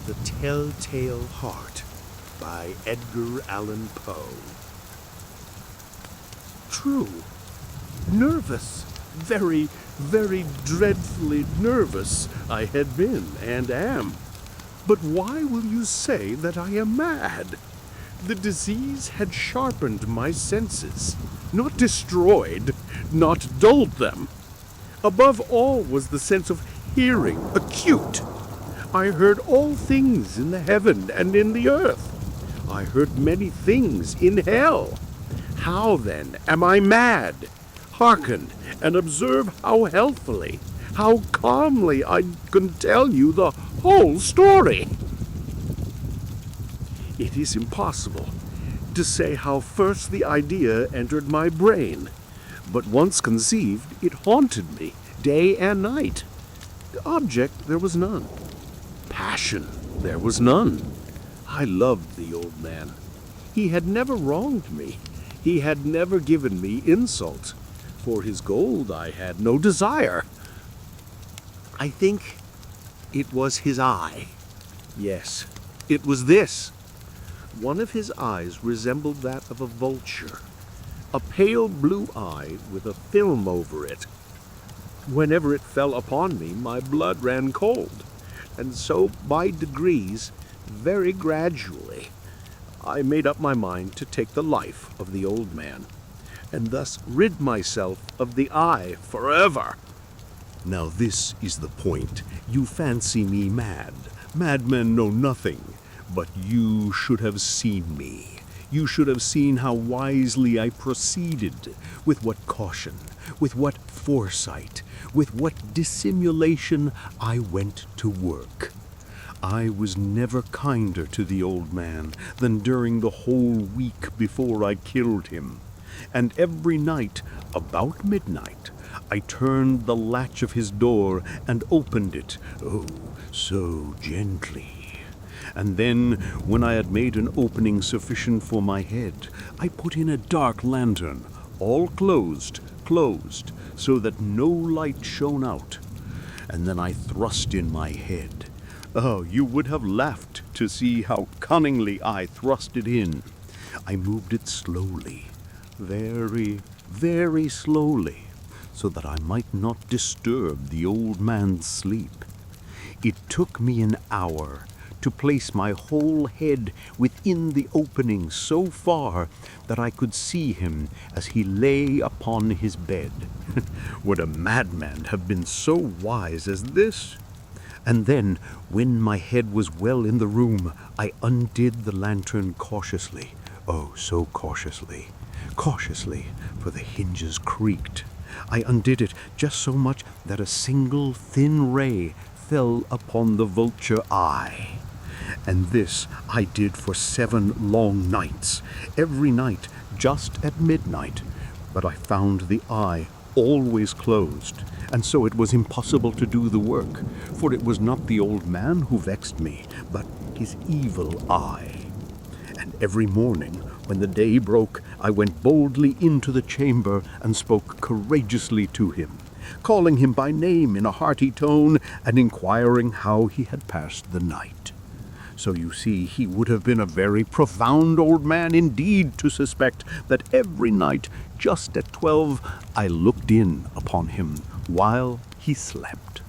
The Telltale Heart by Edgar Allan Poe. True. Nervous. Very, very dreadfully nervous I had been and am. But why will you say that I am mad? The disease had sharpened my senses, not destroyed, not dulled them. Above all was the sense of hearing, acute. I heard all things in the heaven and in the earth. I heard many things in hell. How, then, am I mad? Hearken and observe how healthily, how calmly I can tell you the whole story. It is impossible to say how first the idea entered my brain, but once conceived, it haunted me day and night. Object there was none. Passion there was none. I loved the old man. He had never wronged me. He had never given me insult. For his gold I had no desire. I think it was his eye. Yes, it was this. One of his eyes resembled that of a vulture, a pale blue eye with a film over it. Whenever it fell upon me, my blood ran cold, and so by degrees, very gradually, I made up my mind to take the life of the old man, and thus rid myself of the eye forever. Now this is the point. You fancy me mad. Madmen know nothing. But you should have seen me. You should have seen how wisely I proceeded, with what caution, with what foresight, with what dissimulation I went to work. I was never kinder to the old man than during the whole week before I killed him. And every night, about midnight, I turned the latch of his door and opened it, oh, so gently. And then, when I had made an opening sufficient for my head, I put in a dark lantern, all closed, so that no light shone out. And then I thrust in my head. Oh, you would have laughed to see how cunningly I thrust it in. I moved it slowly, very, very slowly, so that I might not disturb the old man's sleep. It took me an hour to place my whole head within the opening so far that I could see him as he lay upon his bed. Would a madman have been so wise as this? And then, when my head was well in the room, I undid the lantern cautiously. Oh, so cautiously, for the hinges creaked. I undid it just so much that a single thin ray fell upon the vulture eye. And this I did for 7 long nights, every night just at midnight. But I found the eye always closed, and so it was impossible to do the work, for it was not the old man who vexed me, but his evil eye. And every morning, when the day broke, I went boldly into the chamber and spoke courageously to him, calling him by name in a hearty tone and inquiring how he had passed the night. So you see, he would have been a very profound old man indeed to suspect that every night, just at 12, I looked in upon him while he slept.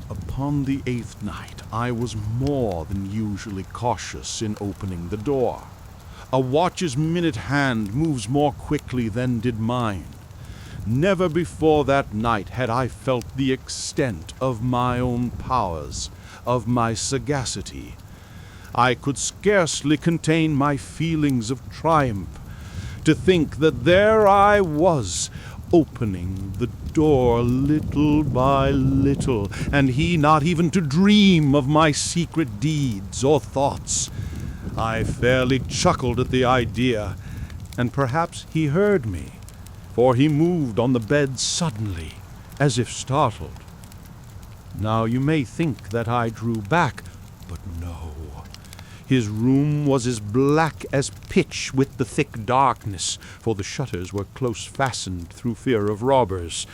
Upon the 8th night, I was more than usually cautious in opening the door. A watch's minute hand moves more quickly than did mine. Never before that night had I felt the extent of my own powers, of my sagacity. I could scarcely contain my feelings of triumph to think that there I was, opening the door little by little, and he not even to dream of my secret deeds or thoughts. I fairly chuckled at the idea, and perhaps he heard me, for he moved on the bed suddenly, as if startled. Now you may think that I drew back, but no. His room was as black as pitch with the thick darkness, for the shutters were close fastened through fear of robbers.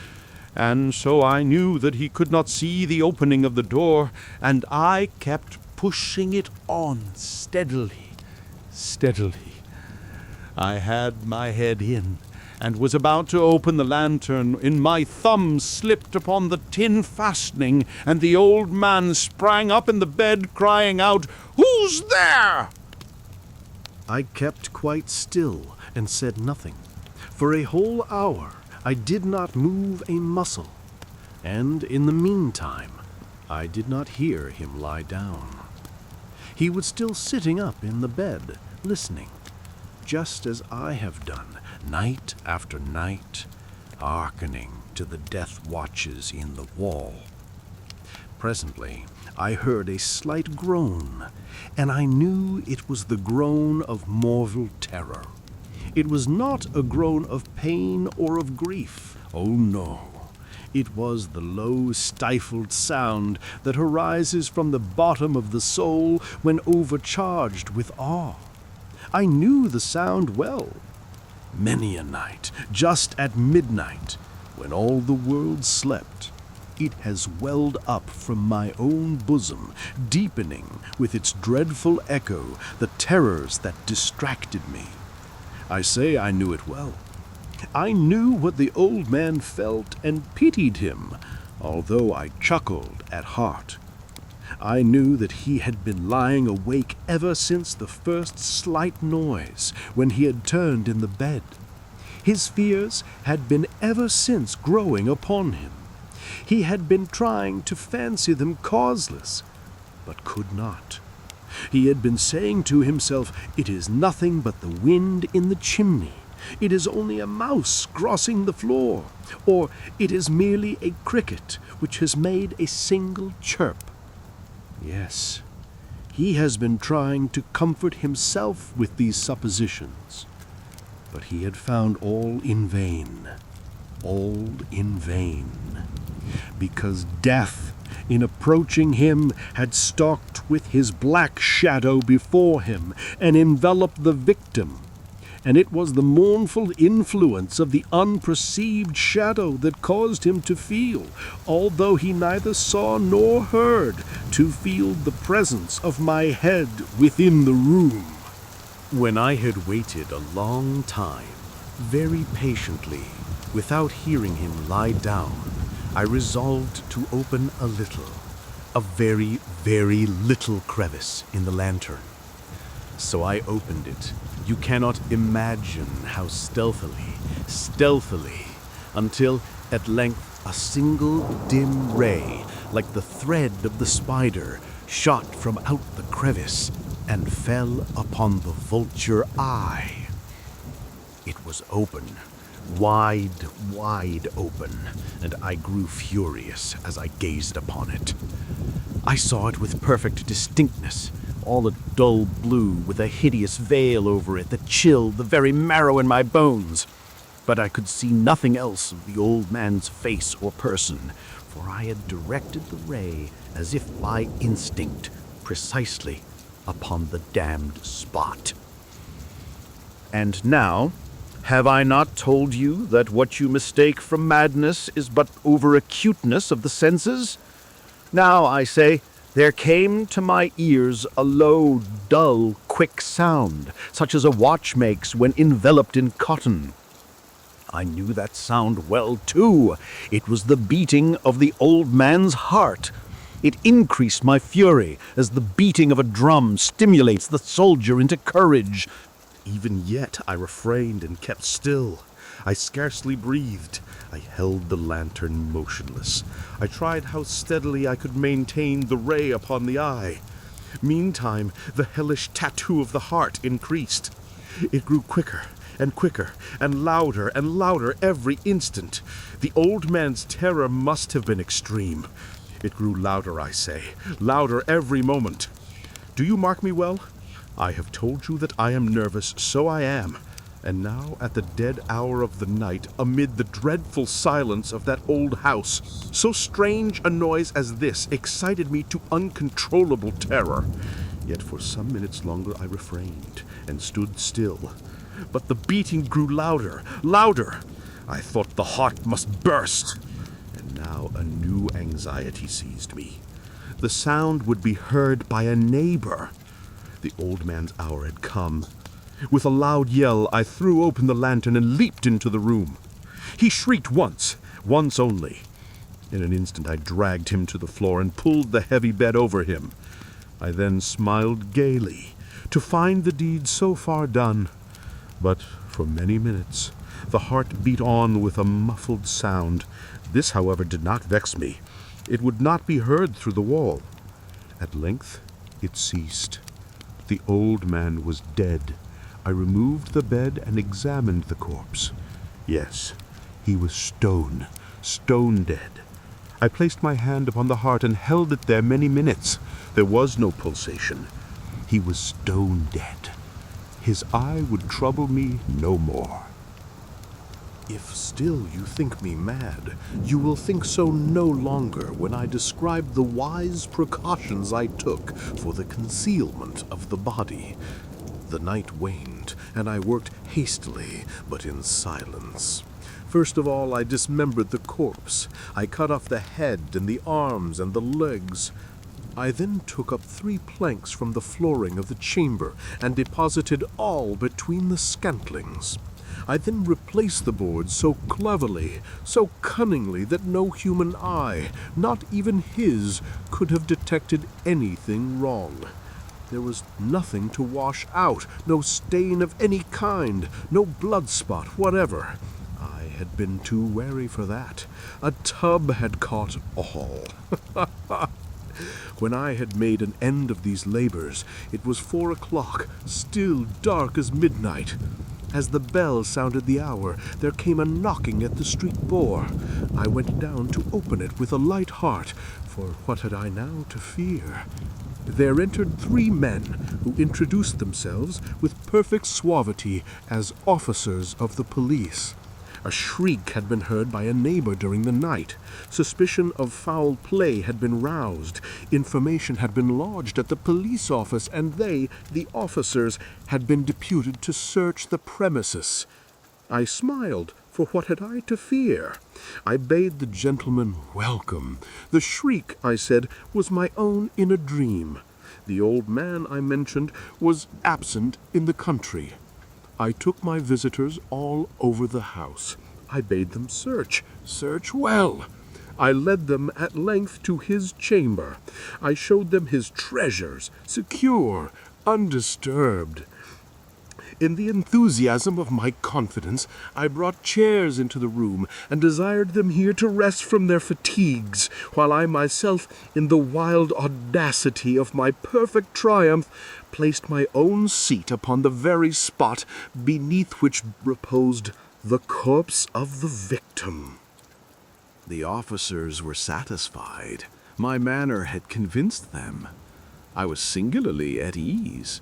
And so I knew that he could not see the opening of the door, and I kept pushing it on steadily, steadily. I had my head in, and was about to open the lantern when my thumb slipped upon the tin fastening, and the old man sprang up in the bed, crying out, "Who's there?" I kept quite still and said nothing. For a whole hour I did not move a muscle, and in the meantime I did not hear him lie down. He was still sitting up in the bed, listening, just as I have done night after night, hearkening to the death watches in the wall. Presently I heard a slight groan, and I knew it was the groan of mortal terror. It was not a groan of pain or of grief. Oh no, it was the low, stifled sound that arises from the bottom of the soul when overcharged with awe. I knew the sound well. Many a night, just at midnight, when all the world slept, it has welled up from my own bosom, deepening with its dreadful echo the terrors that distracted me. I say I knew it well. I knew what the old man felt and pitied him, although I chuckled at heart. I knew that he had been lying awake ever since the first slight noise, when he had turned in the bed. His fears had been ever since growing upon him. He had been trying to fancy them causeless, but could not. He had been saying to himself, "It is nothing but the wind in the chimney. It is only a mouse crossing the floor," or "It is merely a cricket which has made a single chirp." Yes, he has been trying to comfort himself with these suppositions, but he had found all in vain, because death, in approaching him, had stalked with his black shadow before him and enveloped the victim, and it was the mournful influence of the unperceived shadow that caused him to feel, although he neither saw nor heard, to feel the presence of my head within the room. When I had waited a long time, very patiently, without hearing him lie down, I resolved to open a very, very little crevice in the lantern. So I opened it. You cannot imagine how stealthily, until at length a single dim ray, like the thread of the spider, shot from out the crevice and fell upon the vulture eye. It was open, wide open, and I grew furious as I gazed upon it. I saw it with perfect distinctness, all a dull blue with a hideous veil over it that chilled the very marrow in my bones. But I could see nothing else of the old man's face or person, for I had directed the ray, as if by instinct, precisely upon the damned spot. And now, have I not told you that what you mistake for madness is but over-acuteness of the senses? Now, I say, there came to my ears a low, dull, quick sound, such as a watch makes when enveloped in cotton. I knew that sound well, too. It was the beating of the old man's heart. It increased my fury, as the beating of a drum stimulates the soldier into courage. Even yet I refrained and kept still. I scarcely breathed. I held the lantern motionless. I tried how steadily I could maintain the ray upon the eye. Meantime, the hellish tattoo of the heart increased. It grew quicker, and louder every instant. The old man's terror must have been extreme. It grew louder, I say, louder every moment. Do you mark me well? I have told you that I am nervous, so I am. And now, at the dead hour of the night, amid the dreadful silence of that old house, so strange a noise as this excited me to uncontrollable terror. Yet for some minutes longer I refrained, and stood still. But the beating grew louder. I thought the heart must burst. And now a new anxiety seized me. The sound would be heard by a neighbor. The old man's hour had come. With a loud yell, I threw open the lantern and leaped into the room. He shrieked once only. In an instant I dragged him to the floor and pulled the heavy bed over him. I then smiled gaily to find the deed so far done. But for many minutes the heart beat on with a muffled sound. This, however, did not vex me. It would not be heard through the wall. At length it ceased. The old man was dead. I removed the bed and examined the corpse. Yes, he was stone dead. I placed my hand upon the heart and held it there many minutes. There was no pulsation. He was stone dead. His eye would trouble me no more. If still you think me mad, you will think so no longer when I describe the wise precautions I took for the concealment of the body. The night waned, and I worked hastily, but in silence. First of all, I dismembered the corpse. I cut off the head and the arms and the legs. I then took up 3 planks from the flooring of the chamber and deposited all between the scantlings. I then replaced the boards so cleverly, so cunningly, that no human eye, not even his, could have detected anything wrong. There was nothing to wash out, no stain of any kind, no blood spot whatever. I had been too wary for that. A tub had caught all. When I had made an end of these labors, it was 4 o'clock, still dark as midnight. As the bell sounded the hour, there came a knocking at the street door. I went down to open it with a light heart, for what had I now to fear? There entered 3 men, who introduced themselves with perfect suavity as officers of the police. A shriek had been heard by a neighbor during the night. Suspicion of foul play had been roused. Information had been lodged at the police office, and they, the officers, had been deputed to search the premises. I smiled, for what had I to fear? I bade the gentleman welcome. The shriek, I said, was my own in a dream. The old man, I mentioned, was absent in the country. I took my visitors all over the house. I bade them search well. I led them at length to his chamber. I showed them his treasures, secure, undisturbed. In the enthusiasm of my confidence, I brought chairs into the room and desired them here to rest from their fatigues, while I myself, in the wild audacity of my perfect triumph, placed my own seat upon the very spot beneath which reposed the corpse of the victim. The officers were satisfied. My manner had convinced them. I was singularly at ease.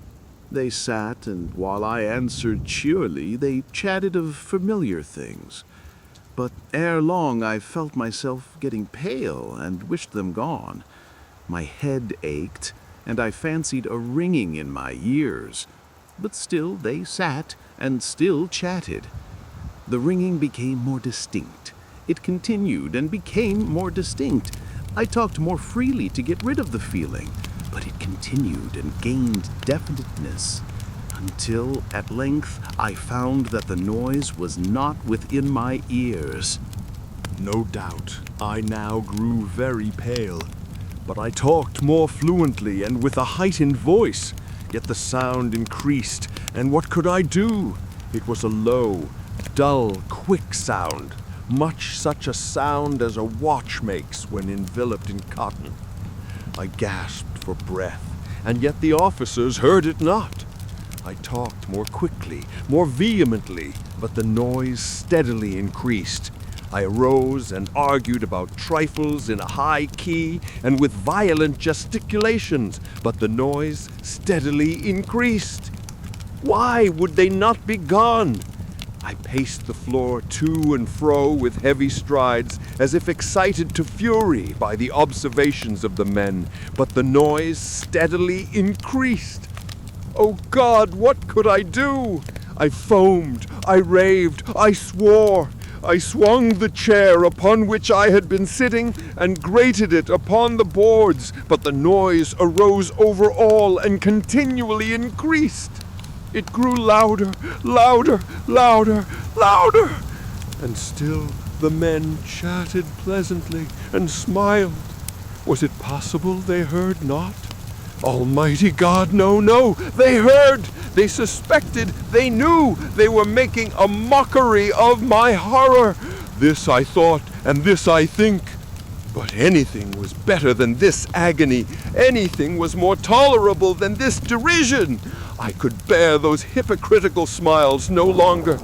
They sat, and while I answered cheerily, they chatted of familiar things. But ere long I felt myself getting pale and wished them gone. My head ached, and I fancied a ringing in my ears. But still they sat, and still chatted. The ringing became more distinct. It continued and became more distinct. I talked more freely to get rid of the feeling, but it continued and gained definiteness, until at length I found that the noise was not within my ears. No doubt I now grew very pale, but I talked more fluently and with a heightened voice, yet the sound increased, and what could I do? It was a low, dull, quick sound, much such a sound as a watch makes when enveloped in cotton. I gasped for breath, and yet the officers heard it not. I talked more quickly, more vehemently, but the noise steadily increased. I arose and argued about trifles in a high key and with violent gesticulations, but the noise steadily increased. Why would they not be gone? I paced the floor to and fro with heavy strides, as if excited to fury by the observations of the men, but the noise steadily increased. Oh God, what could I do? I foamed, I raved, I swore. I swung the chair upon which I had been sitting and grated it upon the boards, but the noise arose over all and continually increased. It grew louder, louder, louder, louder, and still the men chatted pleasantly and smiled. Was it possible they heard not? Almighty God, no, no, they heard, they suspected, they knew, they were making a mockery of my horror. This I thought, and this I think. But anything was better than this agony. Anything was more tolerable than this derision. I could bear those hypocritical smiles no longer.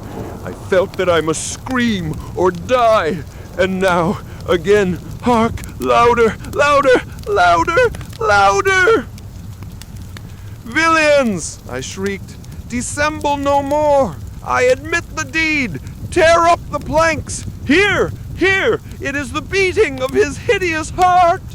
I felt that I must scream or die. And now, again, hark, louder, louder, louder, louder! "Villains!" I shrieked. "Dissemble no more! I admit the deed! Tear up the planks! Here! Here! It is the beating of his hideous heart!"